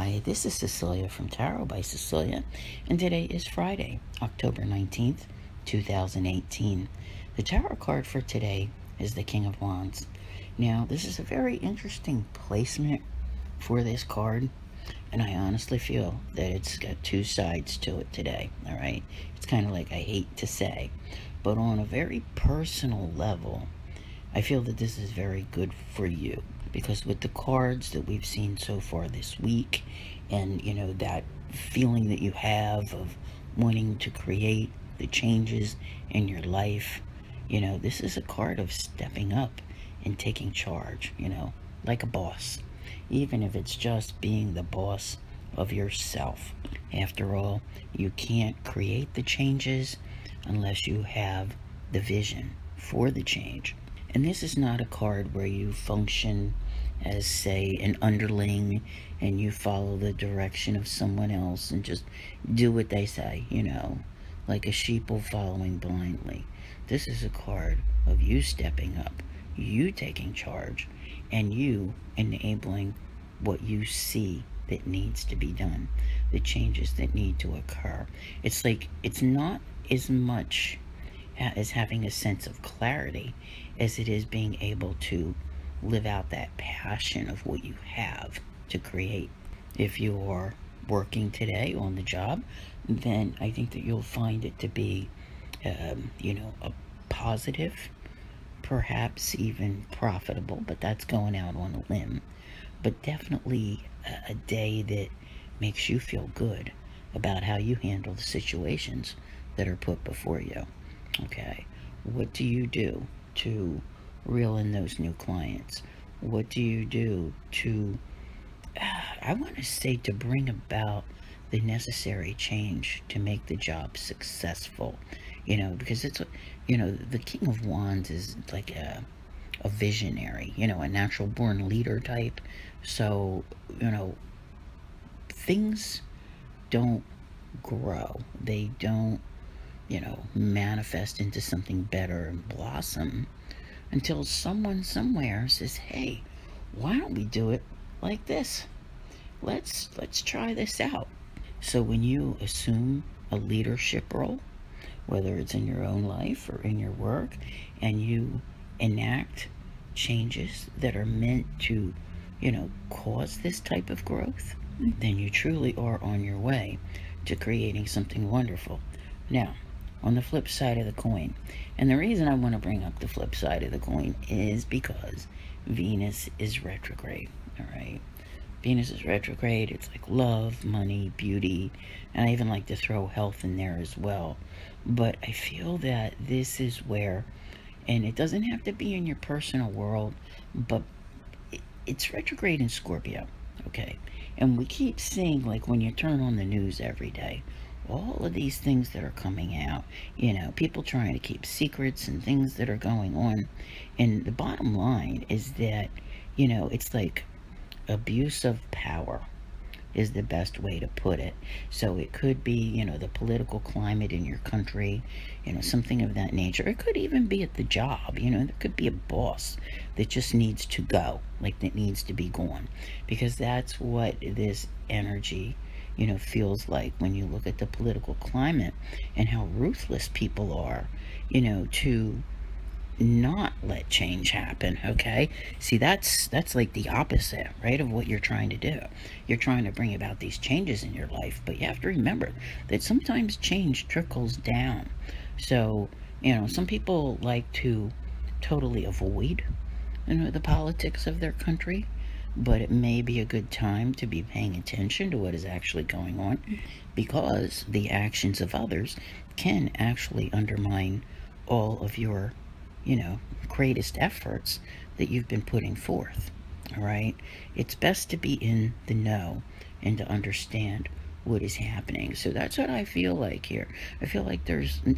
Hi, this is Cecilia from Tarot by Cecilia, and today is Friday, October 19th, 2018. The tarot card for today is the King of Wands. Now, this is a very interesting placement for this card, and I honestly feel that it's got two sides to it today, all right? It's kind of like I hate to say, but on a very personal level, I feel that this is very good for you because with the cards that we've seen so far this week and, that feeling that you have of wanting to create the changes in your life, this is a card of stepping up and taking charge, like a boss, even if it's just being the boss of yourself. After all, you can't create the changes unless you have the vision for the change. And this is not a card where you function as, say, an underling and you follow the direction of someone else and just do what they say, like a sheeple following blindly. This is a card of you stepping up, you taking charge, and you enabling what you see that needs to be done, the changes that need to occur. It's like, it's not as much as having a sense of clarity as it is being able to live out that passion of what you have to create. If you are working today on the job, then I think that you'll find it to be, a positive, perhaps even profitable, but that's going out on a limb. But definitely a day that makes you feel good about how you handle the situations that are put before you. Okay, what do you do to reel in those new clients? What do you do to, I want to say, to bring about the necessary change to make the job successful? Because it's, the King of Wands is like a visionary, a natural born leader type. So, things don't grow. They don't manifest into something better and blossom until someone somewhere says, hey, why don't we do it like this? Let's try this out. So when you assume a leadership role, whether it's in your own life or in your work, and you enact changes that are meant to, cause this type of growth, then you truly are on your way to creating something wonderful. Now, on the flip side of the coin, and the reason I want to bring up the flip side of the coin is because Venus is retrograde, all right? Venus is retrograde. It's like love, money, beauty, and I even like to throw health in there as well. But I feel that this is where, and it doesn't have to be in your personal world, but it's retrograde in Scorpio, okay? And we keep seeing, like, when you turn on the news every day, all of these things that are coming out, people trying to keep secrets and things that are going on. And the bottom line is that, it's like abuse of power is the best way to put it. So it could be, the political climate in your country, something of that nature. It could even be at the job, there could be a boss that just needs to go, like that needs to be gone. Because that's what this energy, feels like when you look at the political climate and how ruthless people are, to not let change happen. Okay, see, that's like the opposite, right, of what you're trying to do. You're trying to bring about these changes in your life, but you have to remember that sometimes change trickles down. So some people like to totally avoid the politics of their country, but it may be a good time to be paying attention to what is actually going on, because the actions of others can actually undermine all of your greatest efforts that you've been putting forth. All right, it's best to be in the know and to understand what is happening. So that's what I feel like here. I feel like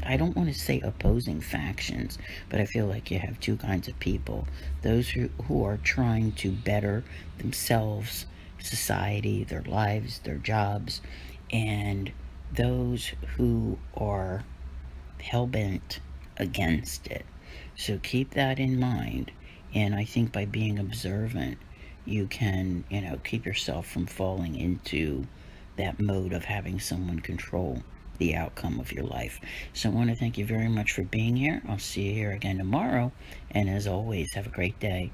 I don't want to say opposing factions, but I feel like you have two kinds of people: those who are trying to better themselves, society, their lives, their jobs, and those who are hell-bent against it. So keep that in mind, and I think by being observant, you can, keep yourself from falling into that mode of having someone control the outcome of your life. So I want to thank you very much for being here. I'll see you here again tomorrow. And as always, have a great day.